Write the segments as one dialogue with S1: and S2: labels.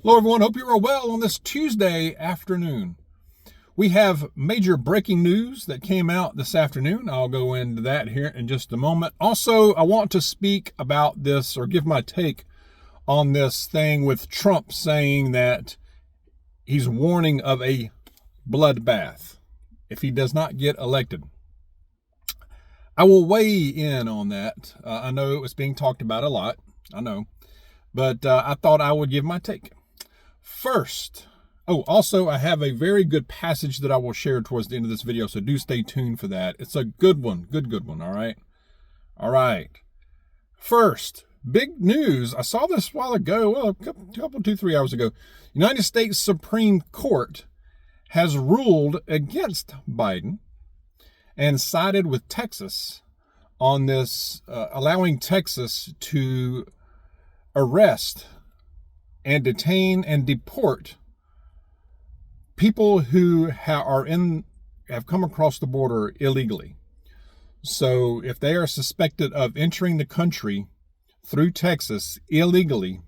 S1: Hello, everyone. Hope you are well on this Tuesday afternoon. We have major breaking news that came out this afternoon. I'll go into that here in just a moment. Also, I want to speak about this or give my take on this thing with Trump saying that he's warning of a bloodbath if he does not get elected. I will weigh in on that. I know it was being talked about a lot. I know. But I thought I would give my take. First, also, I have a very good passage that I will share towards the end of this video, so do stay tuned for that. It's a good one, good one, all right? All right. First, big news. I saw this a while ago, well, a couple, 2-3 hours ago. United States Supreme Court has ruled against Biden and sided with Texas on this, allowing Texas to arrest and detain and deport people who have come across the border illegally. So if they are suspected of entering the country through Texas illegally,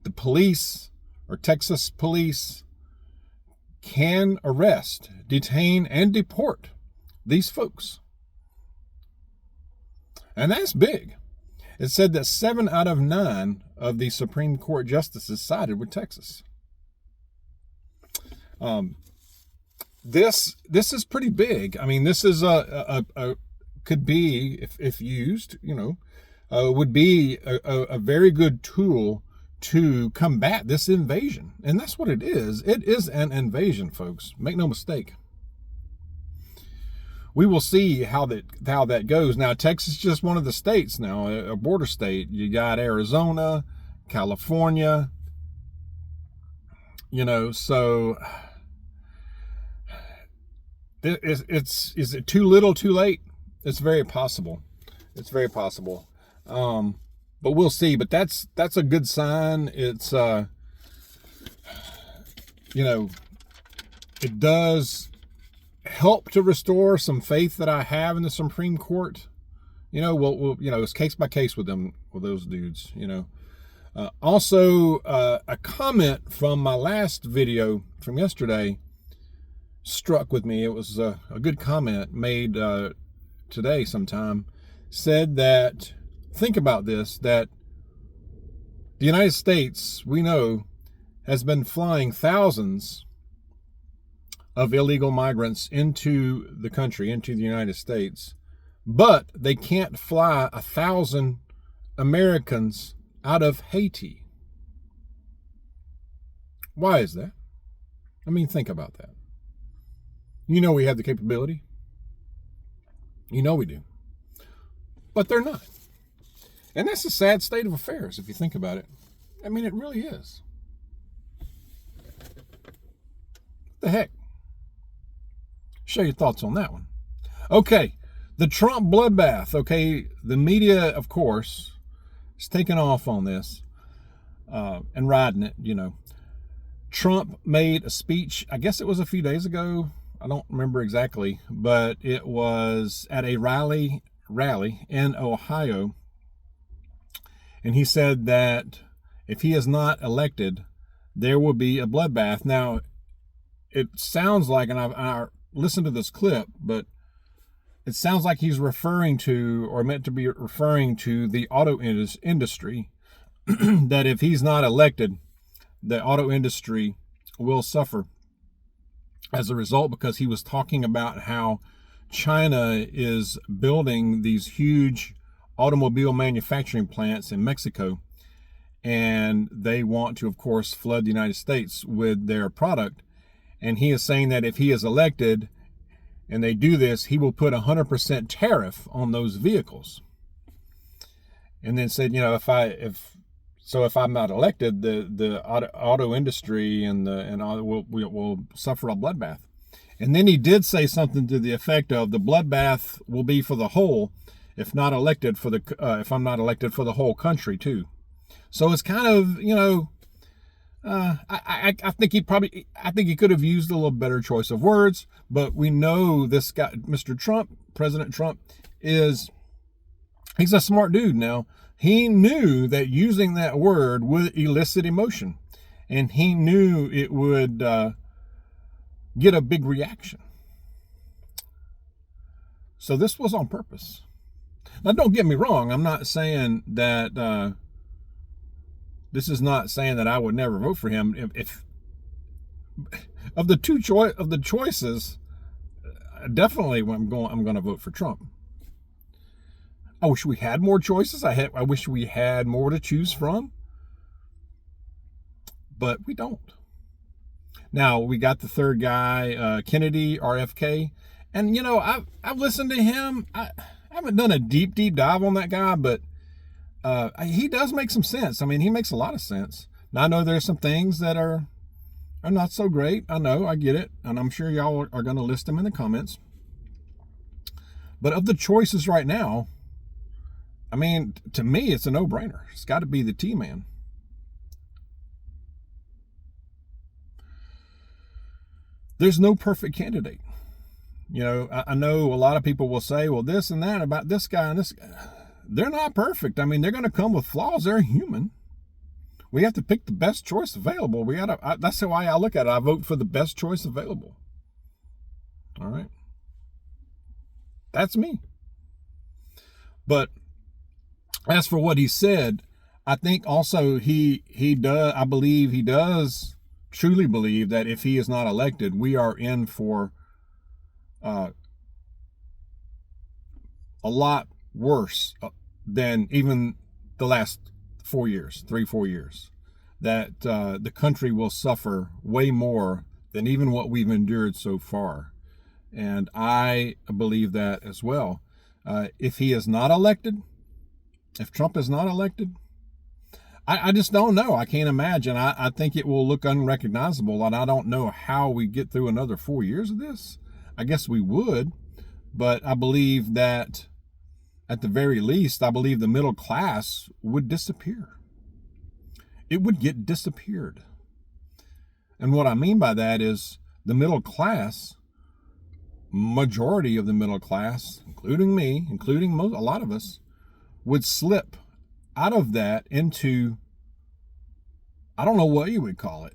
S1: the police or Texas police can arrest, detain, and deport these folks. And that's big. It said that 7 out of 9 of the Supreme Court justices sided with Texas. This is pretty big. I mean, this is could be, if used, would be a very good tool to combat this invasion. And that's what it is. It is an invasion, folks. Make no mistake. We will see how that goes. Now, Texas is just one of the states now, a border state. You got Arizona, California, so is it too little, too late? It's very possible. It's very possible. But we'll see. But that's a good sign. It's, it does help to restore some faith that I have in the Supreme Court. It's case by case with those dudes. Also, a comment from my last video from yesterday struck with me. It was a good comment made today sometime. Said that, think about this, that the United States, we know, has been flying thousands of illegal migrants into the country, into the United States, but they can't fly 1,000 Americans out of Haiti. Why is that? I mean, think about that. We have the capability. We do. But they're not. And that's a sad state of affairs if you think about it. I mean, it really is. What the heck? Share your thoughts on that one. Okay, the Trump bloodbath. Okay, the media, of course, is taking off on this and riding it, Trump made a speech, I guess it was a few days ago. I don't remember exactly, but it was at a rally in Ohio. And he said that if he is not elected, there will be a bloodbath. Now, it sounds like, and I listened to this clip, but it sounds like he's referring to, or meant to be referring to, the auto industry, that if he's not elected, the auto industry will suffer as a result, because he was talking about how China is building these huge automobile manufacturing plants in Mexico, and they want to, of course, flood the United States with their product. And he is saying that if he is elected and they do this, he will put 100% tariff on those vehicles. And then said, if I'm not elected, the auto industry and will suffer a bloodbath. And then he did say something to the effect of, the bloodbath will be for the whole, if I'm not elected for the whole country too. So it's kind of, I think he could have used a little better choice of words, but we know this guy, Mr. Trump, President Trump, he's a smart dude now. He knew that using that word would elicit emotion. and he knew it would get a big reaction. So this was on purpose. Now, don't get me wrong. I'm not saying that this is not saying that I would never vote for him. If of the choices, definitely I'm going to vote for Trump. I wish we had more choices. I wish we had more to choose from, but we don't. Now we got the third guy, Kennedy, RFK, and I've listened to him. I haven't done a deep dive on that guy, but he does make some sense. I mean, he makes a lot of sense. Now I know there's some things that are not so great. I know, I get it, and I'm sure y'all are going to list them in the comments. But of the choices right now, I mean, to me, it's a no-brainer. It's got to be the T-man. There's no perfect candidate. I know a lot of people will say, well, this and that about this guy and this guy. They're not perfect. I mean, they're going to come with flaws. They're human. We have to pick the best choice available. That's the way I look at it. I vote for the best choice available. All right. That's me. But as for what he said, I think also he does. I believe he does truly believe that if he is not elected, we are in for a lot worse than even the last 4 years, 3-4 years. That the country will suffer way more than even what we've endured so far. And I believe that as well. If he is not elected, if Trump is not elected, I just don't know. I can't imagine. I think it will look unrecognizable, and I don't know how we get through another 4 years of this. I guess we would, but I believe that at the very least, I believe the middle class would disappear. It would get disappeared. And what I mean by that is the middle class, majority of the middle class, including me, including a lot of us, would slip out of that into, I don't know what you would call it,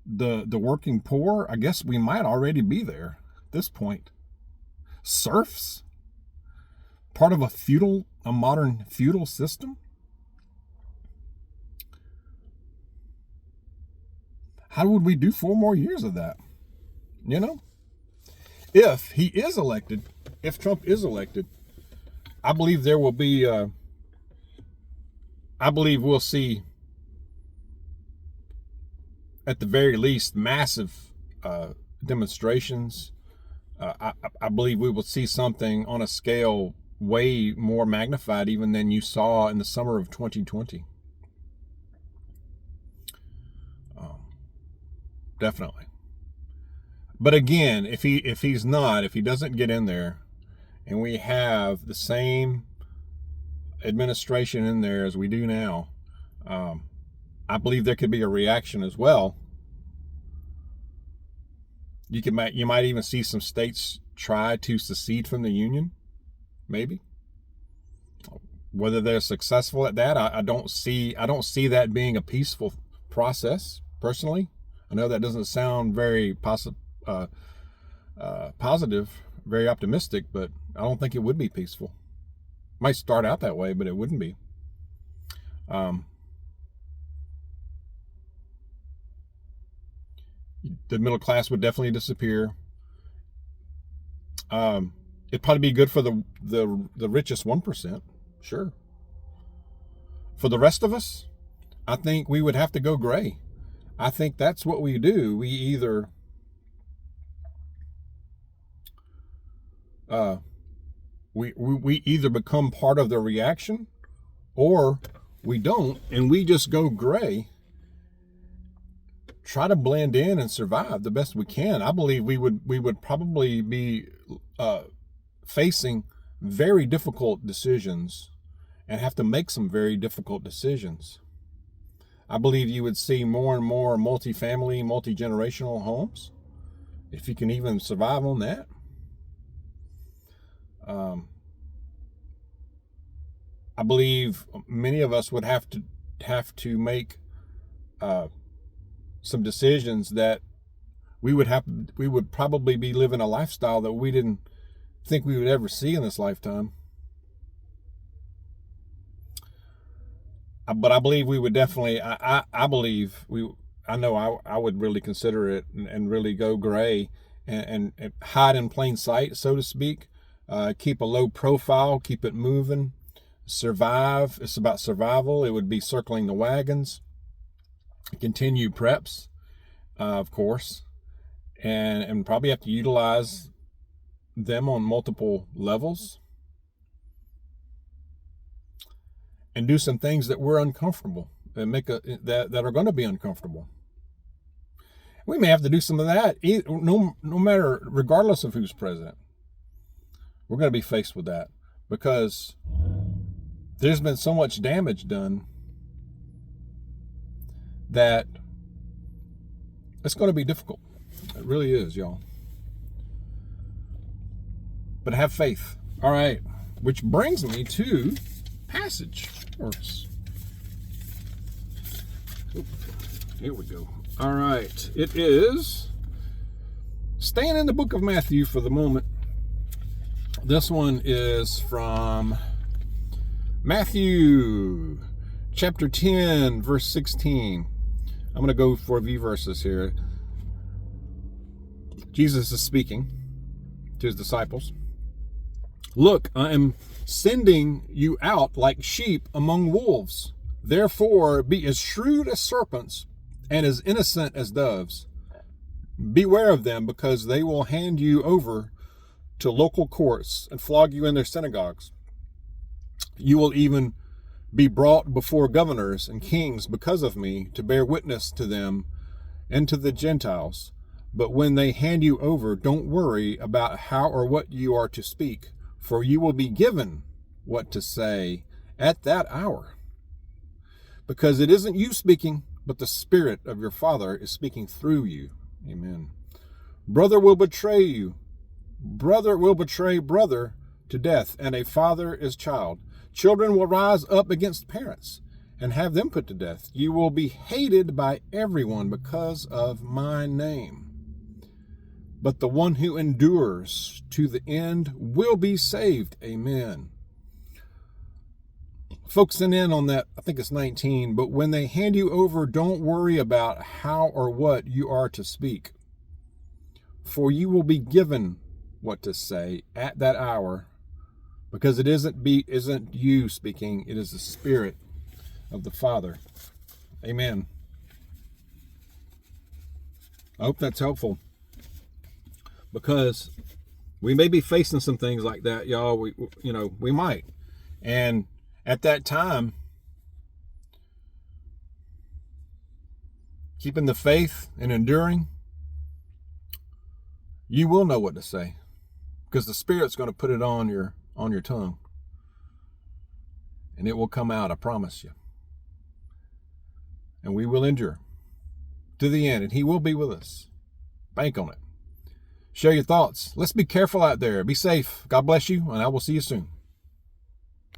S1: the working poor. I guess we might already be there at this point. Serfs, part of a modern feudal system. How would we do 4 more years of that? If he is elected, if Trump is elected, I believe there will be, I believe we'll see, at the very least, massive demonstrations. I believe we will see something on a scale way more magnified even than you saw in the summer of 2020. Definitely. But again, if he doesn't get in there, and we have the same administration in there as we do now, I believe there could be a reaction as well. You might even see some states try to secede from the union, maybe. Whether they're successful at that, I don't see that being a peaceful process personally. I know that doesn't sound very positive, very optimistic, but I don't think it would be peaceful. Might start out that way, but it wouldn't be. The middle class would definitely disappear. It'd probably be good for the richest 1%, sure. For the rest of us, I think we would have to go gray. I think that's what we do. We either we either become part of the reaction, or we don't, and we just go gray. Try to blend in and survive the best we can. I believe we would probably be facing very difficult decisions and have to make some very difficult decisions. I believe you would see more and more multi-family, multi-generational homes, if you can even survive on that. I believe many of us would have to make some decisions that we would probably be living a lifestyle that we didn't think we would ever see in this lifetime. But I believe we would definitely, I know I would really consider it and really go gray and hide in plain sight, so to speak. Keep a low profile, keep it moving, survive. It's about survival. It would be circling the wagons, continue preps, of course, and probably have to utilize them on multiple levels and do some things that we're uncomfortable and that are going to be uncomfortable. We may have to do some of that, no matter, regardless of who's president. We're going to be faced with that because there's been so much damage done that it's going to be difficult. It really is, y'all. But have faith. All right. Which brings me to passage verse. Here we go. All right. It is staying in the book of Matthew for the moment. This one is from Matthew chapter 10, verse 16. I'm going to go for a few verses here. Jesus is speaking to his disciples. Look, I am sending you out like sheep among wolves. Therefore, be as shrewd as serpents and as innocent as doves. Beware of them, because they will hand you over to local courts and flog you in their synagogues. You will even be brought before governors and kings because of me, to bear witness to them and to the Gentiles. But when they hand you over, don't worry about how or what you are to speak, for you will be given what to say at that hour. Because it isn't you speaking, but the Spirit of your Father is speaking through you. Amen. Brother will betray you. Brother will betray brother to death, and a father his child. Children will rise up against parents and have them put to death. You will be hated by everyone because of my name. But the one who endures to the end will be saved. Amen. Focusing in on that, I think it's 19. But when they hand you over, don't worry about how or what you are to speak, for you will be given what to say at that hour, because it isn't you speaking, it is the Spirit of the Father. Amen. I hope that's helpful, because we may be facing some things like that, y'all. We might, and at that time, keeping the faith and enduring, you will know what to say, because the Spirit's going to put it on your tongue, and it will come out, I promise you. And we will endure to the end, and he will be with us. Bank on it. Share your thoughts. Let's be careful out there. Be safe. God bless you, and I will see you soon.